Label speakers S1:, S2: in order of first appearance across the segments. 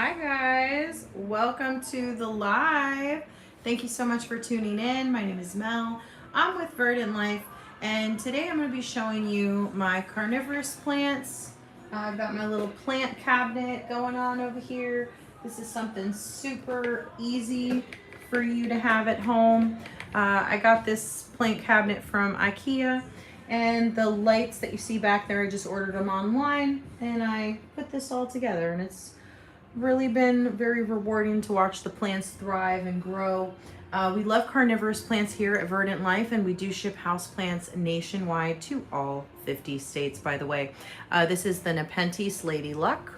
S1: Hi guys, welcome to the live. Thank you so much for tuning in. My name is Mel. I'm with Verdant Lyfe, and today I'm going to be showing you my carnivorous plants. I've got my little plant cabinet going on over here. This is something super easy for you to have at home. I got this plant cabinet from IKEA, and the lights that you see back there, I just ordered them online, and I put this all together, and it's really been very rewarding to watch the plants thrive and grow. We love carnivorous plants here at Verdant Lyfe, and we do ship houseplants nationwide to all 50 states, by the way. This is the Nepenthes Lady Luck.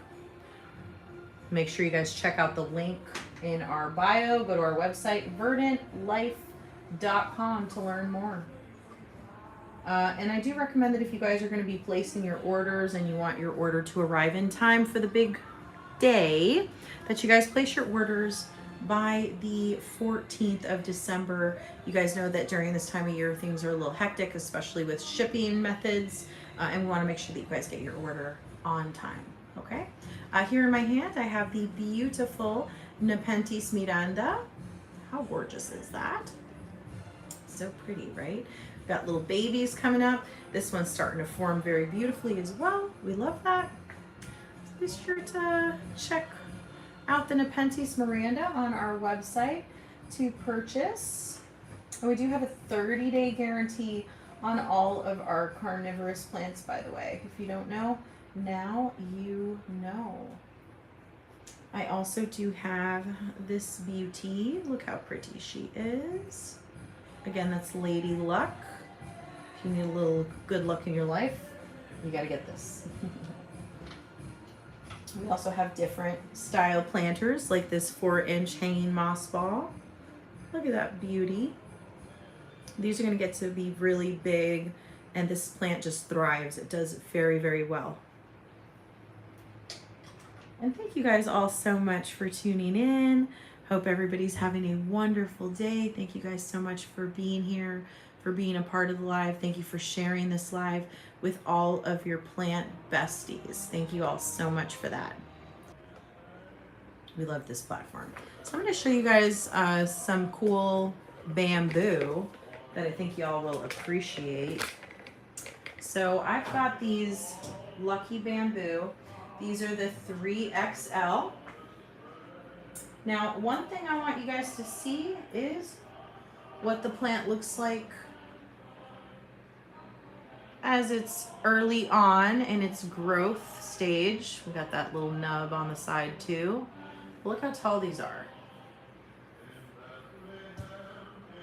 S1: Make sure you guys check out the link in our bio. Go to our website, verdantlyfe.com, to learn more. And I do recommend that if you guys are going to be placing your orders and you want your order to arrive in time for the big day, that you guys place your orders by the 14th of December. You guys know that during this time of year things are a little hectic, especially with shipping methods, and we want to make sure that you guys get your order on time. Okay, here in my hand I have the beautiful Nepenthes Miranda. How gorgeous is that? So pretty, right? Got little babies coming up. This one's starting to form very beautifully as well. We love that. Be sure to check out the Nepenthes Miranda on our website to purchase. And we do have a 30-day guarantee on all of our carnivorous plants, by the way. If you don't know, now you know. I also do have this beauty. Look how pretty she is. Again, that's Lady Luck. If you need a little good luck in your life, you got to get this. We also have different style planters, like this 4-inch hanging moss ball. Look at that beauty. These are going to get to be really big, and this plant just thrives. It does very, very well. And thank you guys all so much for tuning in. Hope everybody's having a wonderful day. Thank you guys so much for being here, for being a part of the live. Thank you for sharing this live with all of your plant besties. Thank you all so much for that. We love this platform. So I'm going to show you guys some cool bamboo that I think y'all will appreciate. So I've got these Lucky Bamboo. These are the 3XL. Now, one thing I want you guys to see is what the plant looks like as it's early on in its growth stage. We got that little nub on the side too. Look how tall these are.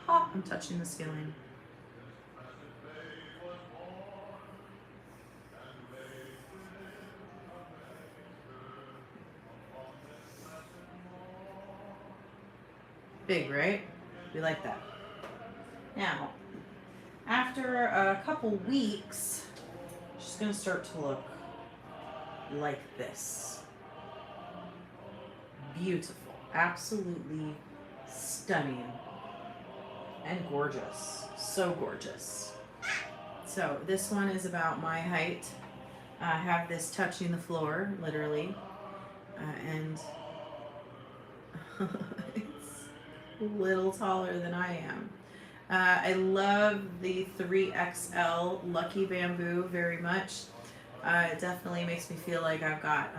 S1: Oh, I'm touching the ceiling. Big, right? We like that. Now, after a couple weeks, she's going to start to look like this. Beautiful. Absolutely stunning. And gorgeous. So gorgeous. So this one is about my height. I have this touching the floor, literally. And it's a little taller than I am. I love the 3XL Lucky Bamboo very much. It definitely makes me feel like I've got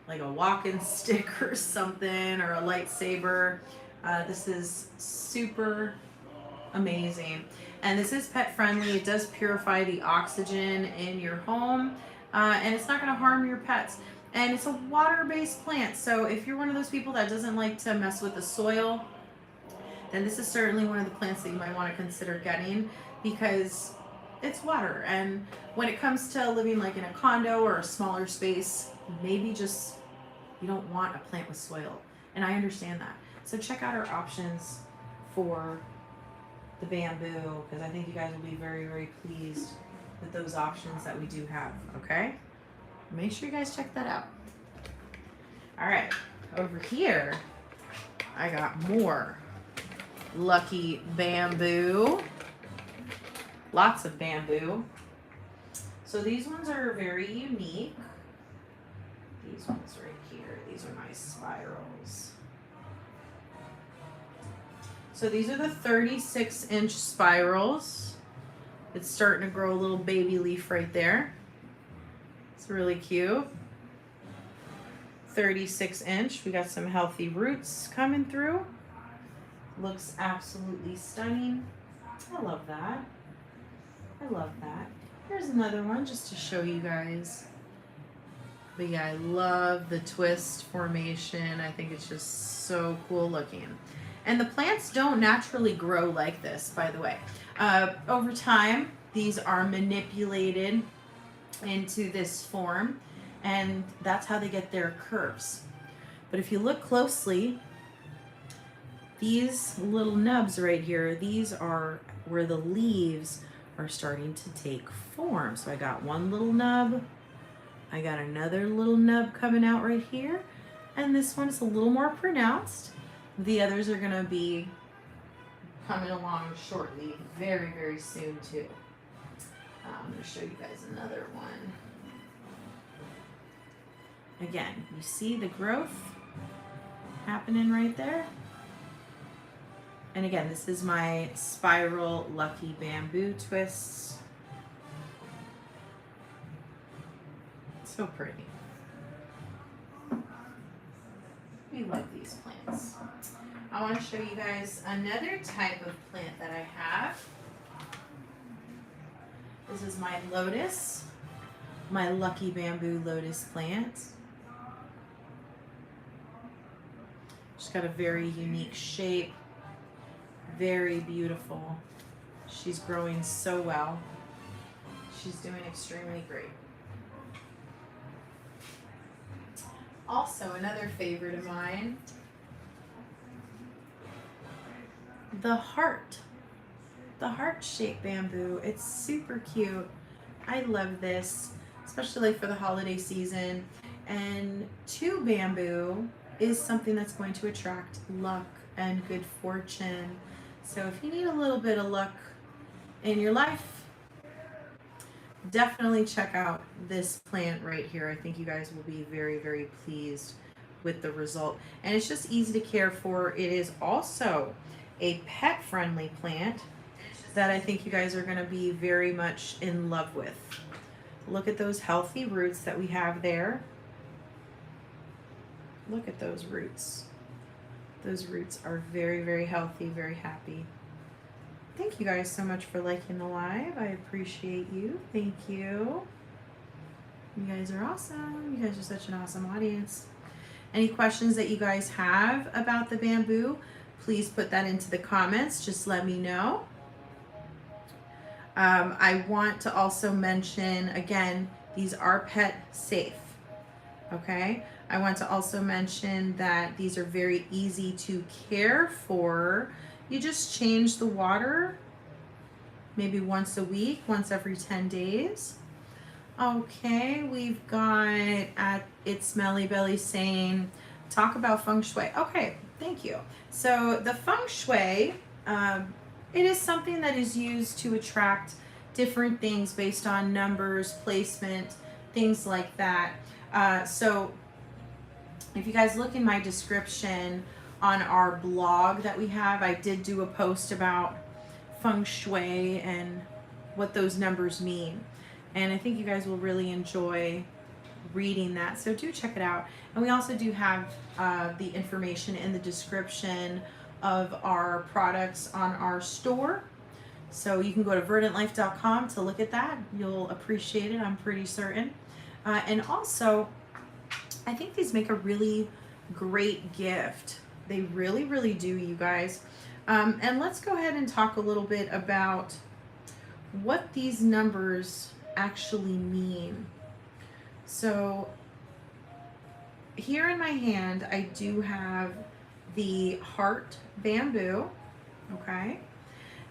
S1: like a walking stick or something, or a lightsaber. This is super amazing. And this is pet friendly. It does purify the oxygen in your home, and it's not going to harm your pets. And it's a water-based plant, so if you're one of those people that doesn't like to mess with the soil, then this is certainly one of the plants that you might want to consider getting, because it's water. And when it comes to living like in a condo or a smaller space, maybe just you don't want a plant with soil. And I understand that. So check out our options for the bamboo, because I think you guys will be very, very pleased with those options that we do have, okay? Make sure you guys check that out. All right, over here, I got more Lucky Bamboo. Lots of bamboo. So these ones are very unique. These ones right here, these these are my spirals. So these are the 36-inch spirals. It's starting to grow a little baby leaf right there. It's really cute. 36-inch. We got some healthy roots coming through. Looks absolutely stunning. I love that. I love that. Here's another one just to show you guys. But yeah, I love the twist formation. I think it's just so cool looking. And the plants don't naturally grow like this, by the way. Over time, these are manipulated into this form, and that's how they get their curves. But if you look closely, these little nubs right here, these are where the leaves are starting to take form. So I got one little nub, I got another little nub coming out right here, and this one's a little more pronounced. The others are gonna be coming along shortly, very, very soon too. I'm gonna show you guys another one. Again, you see the growth happening right there? And again, this is my spiral lucky bamboo twists. So pretty. We love these plants. I want to show you guys another type of plant that I have. This is my lotus, my lucky bamboo lotus plant. She's got a very unique shape, very beautiful. She's growing so well. She's doing extremely great. Also, another favorite of mine, the heart-shaped bamboo. It's super cute. I love this, especially for the holiday season. And two bamboo is something that's going to attract luck and good fortune. So if you need a little bit of luck in your life, definitely check out this plant right here. I think you guys will be very, very pleased with the result. And it's just easy to care for. It is also a pet-friendly plant that I think you guys are going to be very much in love with. Look at those healthy roots that we have there. Look at those roots. Those roots are very, very healthy, very happy. Thank you guys so much for liking the live. I appreciate you. Thank you. You guys are awesome. You guys are such an awesome audience. Any questions that you guys have about the bamboo, please put that into the comments. Just let me know. I want to also mention, again, these are pet safe. Okay? I want to also mention that these are very easy to care for. You just change the water maybe once a week, once every 10 days. Okay, we've got at It's Smelly Belly saying, talk about feng shui. Okay, thank you. So the feng shui, it is something that is used to attract different things based on numbers, placement, things like that. So if you guys look in my description on our blog that we have, I did do a post about feng shui and what those numbers mean. And I think you guys will really enjoy reading that. So do check it out. And we also do have the information in the description of our products on our store. So you can go to verdantlyfe.com to look at that. You'll appreciate it, I'm pretty certain. And also, I think these make a really great gift. They really, really do, you guys. And let's go ahead and talk a little bit about what these numbers actually mean. So here in my hand, I do have the heart bamboo, okay?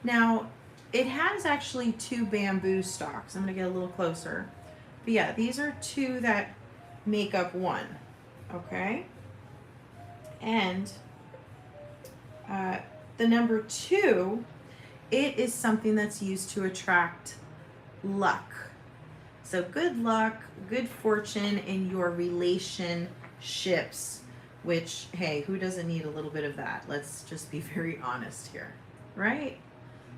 S1: Now, it has actually two bamboo stalks. I'm gonna get a little closer. But yeah, these are two that make up one, okay? And the number 2, it is something that's used to attract luck. So good luck, good fortune in your relationship. ships, which, hey, who doesn't need a little bit of that? Let's just be very honest here, right?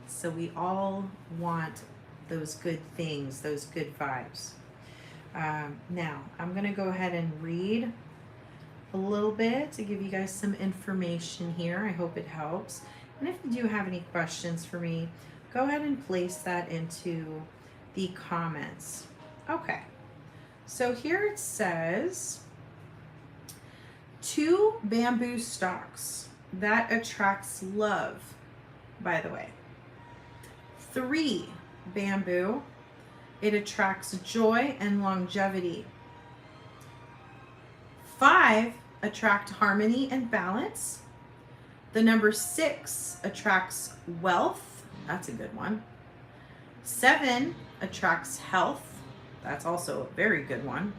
S1: So we all want those good things, those good vibes. Now, I'm going to go ahead and read a little bit to give you guys some information here. I hope it helps. And if you do have any questions for me, go ahead and place that into the comments. Okay, so here it says 2 bamboo stalks that attracts love, by the way. 3 bamboo, it attracts joy and longevity. 5 attract harmony and balance. The number 6 attracts wealth. That's a good one. 7 attracts health. That's also a very good one.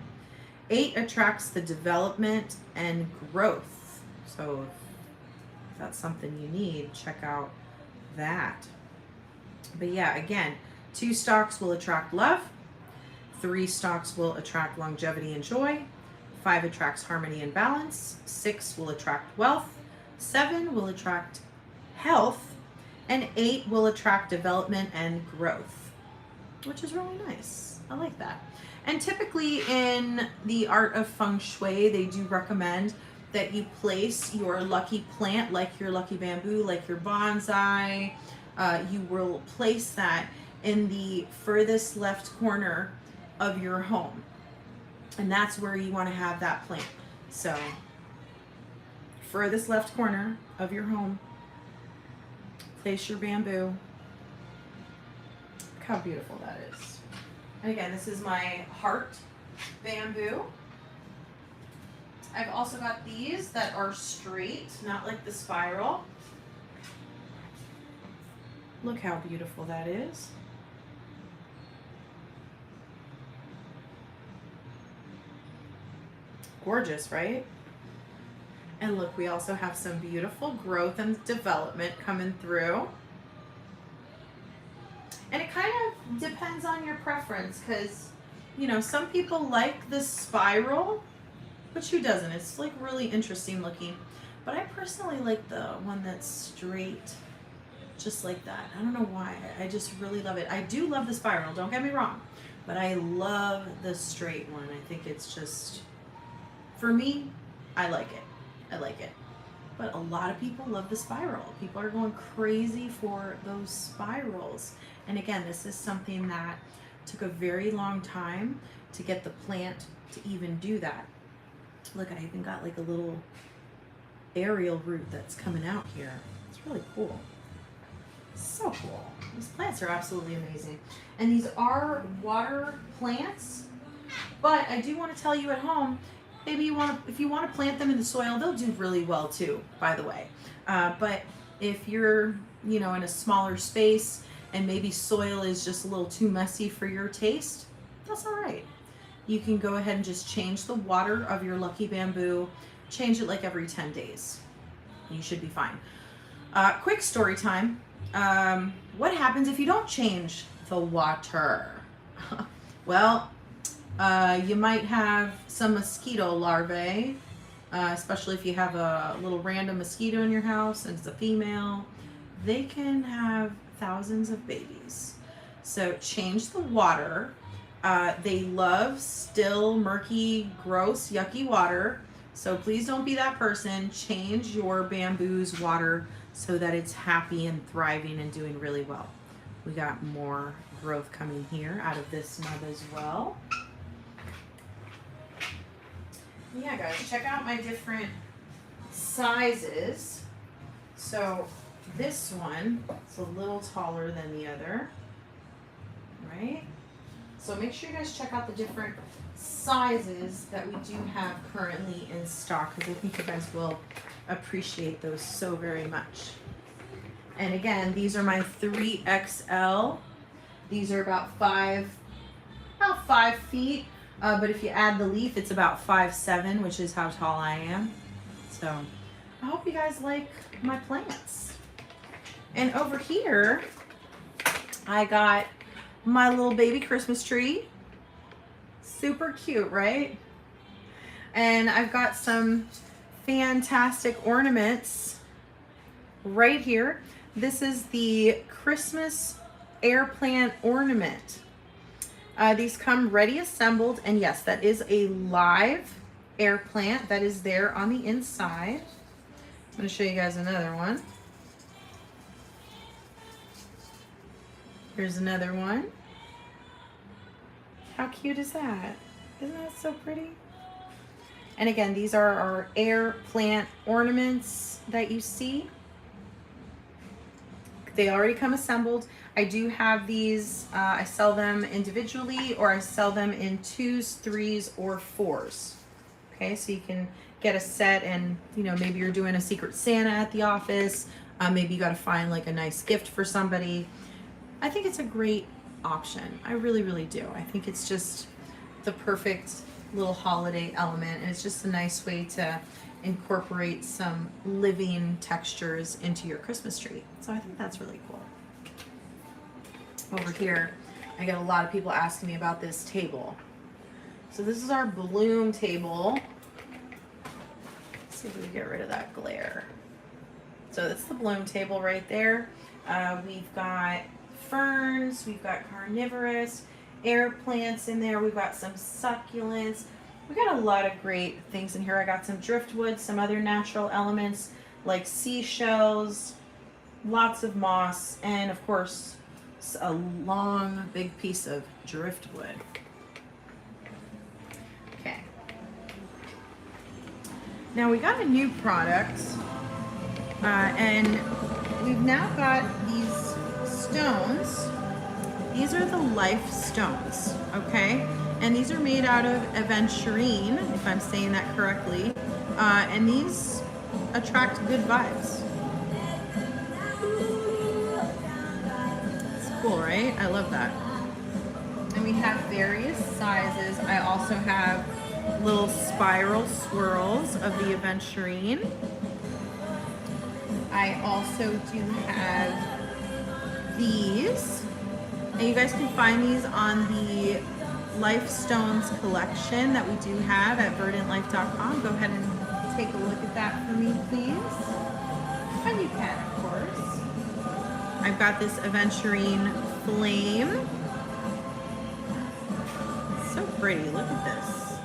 S1: 8 attracts the development and growth. So if that's something you need, check out that. But yeah, again, 2 stalks will attract love. 3 stalks will attract longevity and joy. 5 attracts harmony and balance. 6 will attract wealth. 7 will attract health. And 8 will attract development and growth, which is really nice. I like that. And typically in the art of feng shui, they do recommend that you place your lucky plant, like your lucky bamboo, like your bonsai. You will place that in the furthest left corner of your home. And that's where you want to have that plant. So, furthest left corner of your home, place your bamboo. Look how beautiful that is. And again, this is my heart bamboo. I've also got these that are straight, not like the spiral. Look how beautiful that is. Gorgeous, right? And look, we also have some beautiful growth and development coming through. And it kind of depends on your preference, because, you know, some people like the spiral, but who doesn't? It's like really interesting looking. But I personally like the one that's straight, just like that. I don't know why. I just really love it. I do love the spiral, don't get me wrong, but I love the straight one. I think it's just, for me, I like it. I like it. But a lot of people love the spiral. People are going crazy for those spirals. And again, this is something that took a very long time to get the plant to even do that. Look, I even got like a little aerial root that's coming out here. It's really cool. So cool. These plants are absolutely amazing. And these are water plants, but I do want to tell you at home, maybe if you want to plant them in the soil, they'll do really well too, by the way. But if you're, you know, in a smaller space and maybe soil is just a little too messy for your taste, that's all right. You can go ahead and just change the water of your lucky bamboo. Change it like every 10 days. You should be fine. Quick story time. What happens if you don't change the water? Well, you might have some mosquito larvae, especially if you have a little random mosquito in your house and it's a female. They can have thousands of babies. So change the water. They love still, murky, gross, yucky water. So please don't be that person. Change your bamboo's water so that it's happy and thriving and doing really well. We got more growth coming here out of this nub as well. Yeah, guys, check out my different sizes. So this one is a little taller than the other, right? So make sure you guys check out the different sizes that we do have currently in stock, because I think you guys will appreciate those so very much. And again, these are my 3XL. These are about 5 feet. But if you add the leaf, it's about 5'7", which is how tall I am. So I hope you guys like my plants. And over here, I got my little baby Christmas tree. Super cute, right? And I've got some fantastic ornaments right here. This is the Christmas air plant ornament. These come ready assembled, and yes, that is a live air plant that is there on the inside. I'm going to show you guys another one. Here's another one. How cute is that? Isn't that so pretty? And again, these are our air plant ornaments that you see. They already come assembled. I do have these, I sell them individually, or I sell them in 2s, 3s, or 4s. Okay, so you can get a set, and you know, maybe you're doing a Secret Santa at the office. Maybe you got to find like a nice gift for somebody. I think it's a great option. I really, really do. I think it's just the perfect little holiday element, and it's just a nice way to incorporate some living textures into your Christmas tree. So I think that's really cool. Over here, I get a lot of people asking me about this table. So this is our bloom table. Let's see if we can get rid of that glare. So that's the bloom table right there. We've got ferns, we've got carnivorous, air plants in there, we've got some succulents. We've got a lot of great things in here. I got some driftwood, some other natural elements like seashells, lots of moss, and of course a long big piece of driftwood. Okay. Now we got a new product, and we've now got these stones. These are the Life stones, okay? And these are made out of aventurine, if I'm saying that correctly. And these attract good vibes. It's cool, right? I love that. And we have various sizes. I also have little spiral swirls of the aventurine. I also do have these. And you guys can find these on the Life Stones collection that we do have at verdantlyfe.com. Go ahead and take a look at that for me, please. And you can, of course. I've got this aventurine flame. It's so pretty. Look at this.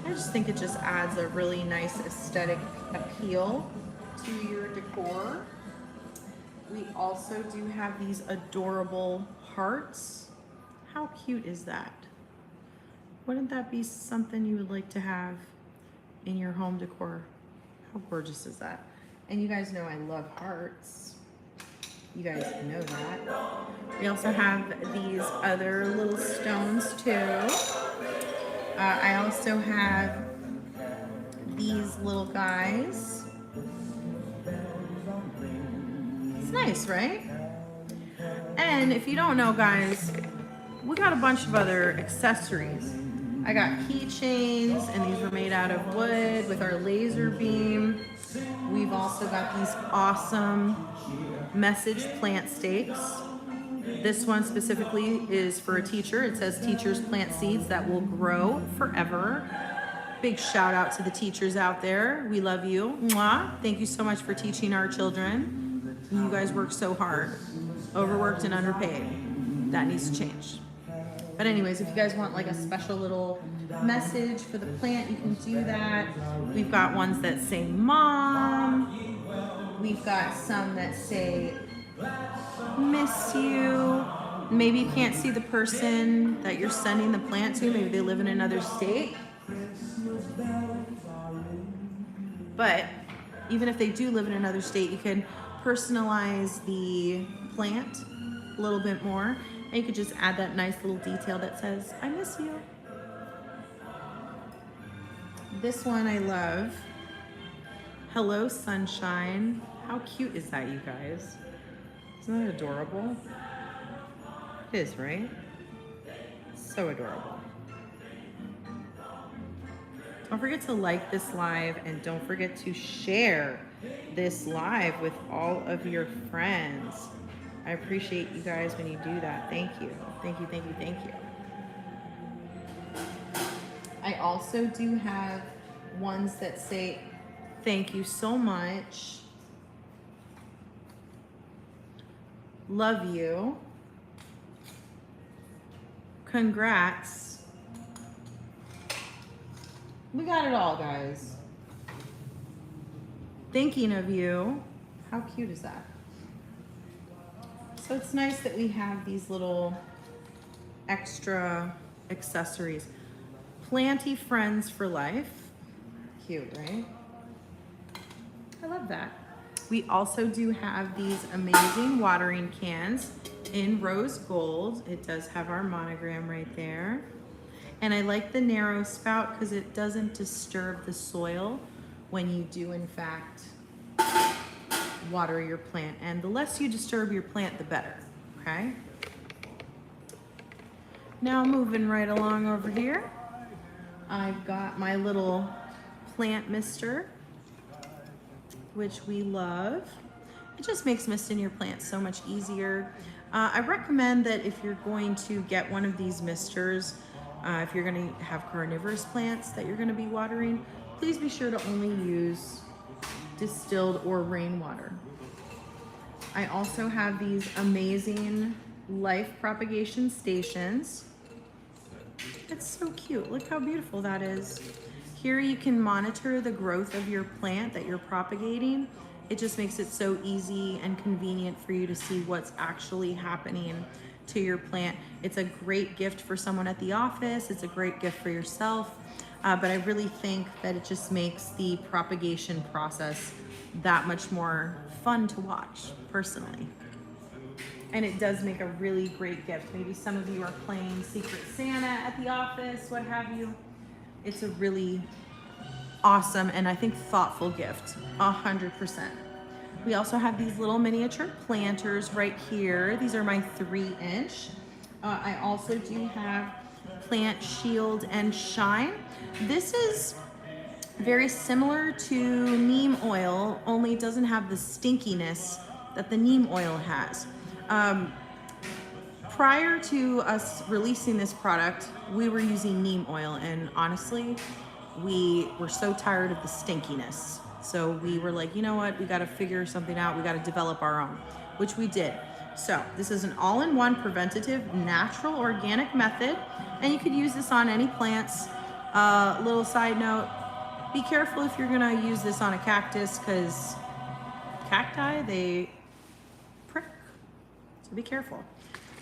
S1: I just think it just adds a really nice aesthetic appeal to your decor. We also do have these adorable hearts. How cute is that? Wouldn't that be something you would like to have in your home decor? How gorgeous is that? And you guys know I love hearts. You guys know that. We also have these other little stones too. I also have these little guys. It's nice, right? And if you don't know, guys, we got a bunch of other accessories. I got keychains, and these were made out of wood with our laser beam. We've also got these awesome message plant stakes. This one specifically is for a teacher. It says teachers plant seeds that will grow forever. Big shout out to the teachers out there. We love you. Mwah. Thank you so much for teaching our children. You guys work so hard. Overworked and underpaid. That needs to change. But anyways, if you guys want like a special little message for the plant, you can do that. We've got ones that say mom. We've got some that say miss you. Maybe you can't see the person that you're sending the plant to. Maybe they live in another state. But even if they do live in another state, you can personalize the plant a little bit more. And you could just add that nice little detail that says, I miss you. This one I love. Hello, sunshine. How cute is that, you guys? Isn't that adorable? It is, right? So adorable. Don't forget to like this live, and don't forget to share this live with all of your friends. I appreciate you guys when you do that. Thank you. Thank you, thank you, thank you. I I also do have ones that say, thank you so much, love you, congrats. We got it all, guys. Thinking of you. How cute is that? So it's nice that we have these little extra accessories. Planty friends for life. Cute, right? I love that. We also do have these amazing watering cans in rose gold. It does have our monogram right there. And I like the narrow spout because it doesn't disturb the soil when you do in fact water your plant. And the less you disturb your plant, the better, okay? Now moving right along over here, I've got my little plant mister, which we love. It just makes misting your plants so much easier. I recommend that if you're going to get one of these misters, if you're going to have carnivorous plants that you're going to be watering, please be sure to only use distilled or rainwater. I also have these amazing life propagation stations. It's so cute. Look how beautiful that is. Here you can monitor the growth of your plant that you're propagating. It just makes it so easy and convenient for you to see what's actually happening to your plant. It's a great gift for someone at the office. It's a great gift for yourself. But I really think that it just makes the propagation process that much more fun to watch, personally. And it does make a really great gift. Maybe some of you are playing Secret Santa at the office, what have you. It's a really awesome and I think thoughtful gift, 100%. We also have these little miniature planters right here. These are my 3-inch. I also do have Plant Shield and Shine. This is very similar to neem oil, only it doesn't have the stinkiness that the neem oil has. Prior to us releasing this product, we were using neem oil, and honestly, we were so tired of the stinkiness. So we were like, you know what, we gotta figure something out, we gotta develop our own, which we did. So this is an all-in-one preventative, natural, organic method, and you could use this on any plants. Little side note, be careful if you're gonna use this on a cactus, because cacti, they prick, so be careful.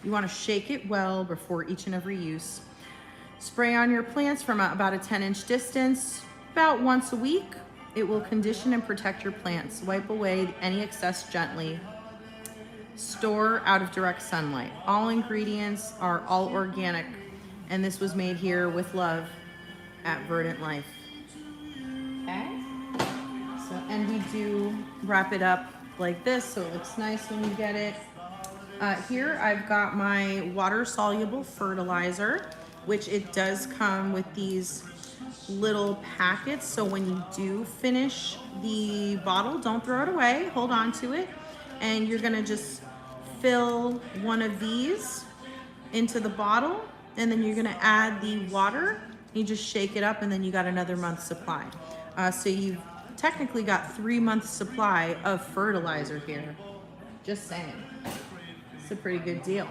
S1: You wanna shake it well before each and every use. Spray on your plants from about a 10-inch distance, about once a week. It will condition and protect your plants. Wipe away any excess gently. Store out of direct sunlight. All ingredients are all organic, and this was made here with love at Verdant Lyfe. Okay? So, and we do wrap it up like this, so it looks nice when you get it. Here I've got my water-soluble fertilizer, which it does come with these little packets, so when you do finish the bottle, don't throw it away, hold on to it, and you're gonna just fill one of these into the bottle, and then you're gonna add the water, you just shake it up, and then you got another month's supply. So you've technically got 3 months supply of fertilizer here. Just saying. It's a pretty good deal.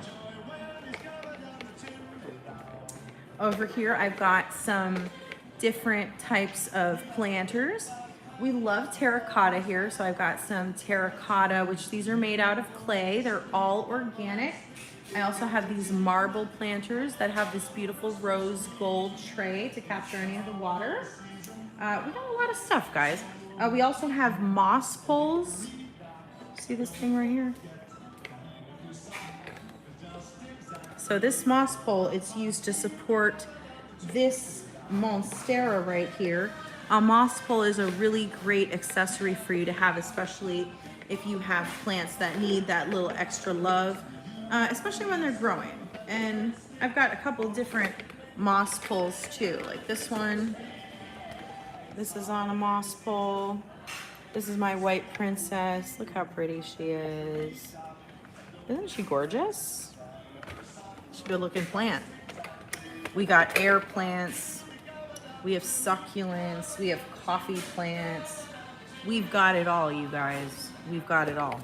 S1: Over here I've got some different types of planters. We love terracotta here, so I've got some terracotta, which these are made out of clay. They're all organic. I also have these marble planters that have this beautiful rose gold tray to capture any of the water. We got a lot of stuff, guys. We also have moss poles. See this thing right here? So this moss pole, it's used to support this monstera right here. A moss pole is a really great accessory for you to have, especially if you have plants that need that little extra love, especially when they're growing. And I've got a couple different moss poles too, like this one. This is on a moss pole. This is my white princess. Look how pretty she is. Isn't she gorgeous? She's a good looking plant. We got air plants. We have succulents, we have coffee plants. We've got it all, you guys. We've got it all.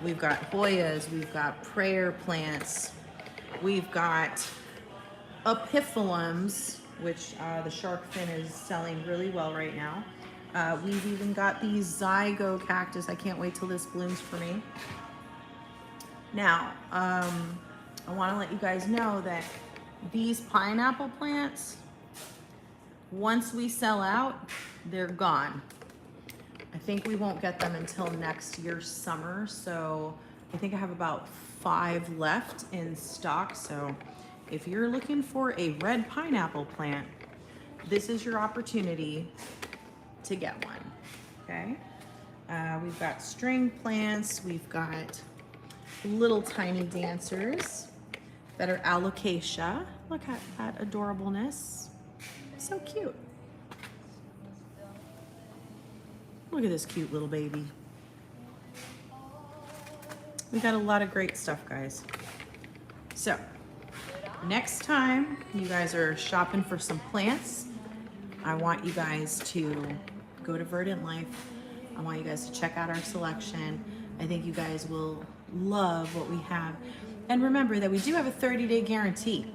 S1: We've got Hoyas, we've got prayer plants, we've got epiphyllums, which the shark fin is selling really well right now. We've even got these zygo cactus. I can't wait till this blooms for me. Now, I want to let you guys know that these pineapple plants, once we sell out, they're gone. I think we won't get them until next year's summer. So I think I have about 5 left in stock. So if you're looking for a red pineapple plant, this is your opportunity to get one, okay? We've got string plants. We've got little tiny dancers that are alocasia. Look at that adorableness. So cute. Look at this cute little baby. We got a lot of great stuff, guys. So next time you guys are shopping for some plants, I want you guys to go to Verdant Lyfe. I want you guys to check out our selection. I think you guys will love what we have. And remember that we do have a 30-day guarantee.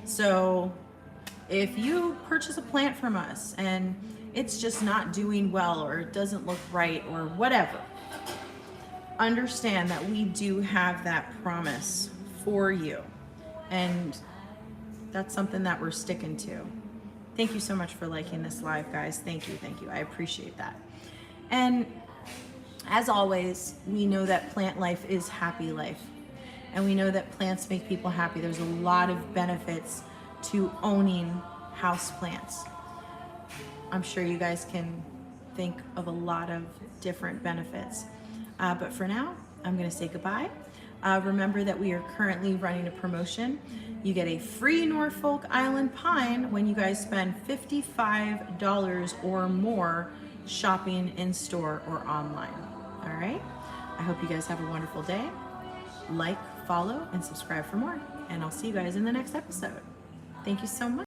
S1: So if you purchase a plant from us and it's just not doing well or it doesn't look right or whatever, understand that we do have that promise for you. And that's something that we're sticking to. Thank you so much for liking this live, guys. Thank you, thank you. I appreciate that. And as always, we know that plant life is happy life. And we know that plants make people happy. There's a lot of benefits to owning house plants. I'm sure you guys can think of a lot of different benefits. But for now, I'm gonna say goodbye. Remember that we are currently running a promotion. You get a free Norfolk Island pine when you guys spend $55 or more shopping in store or online. All right? I hope you guys have a wonderful day. Like, follow, and subscribe for more. And I'll see you guys in the next episode. Thank you so much.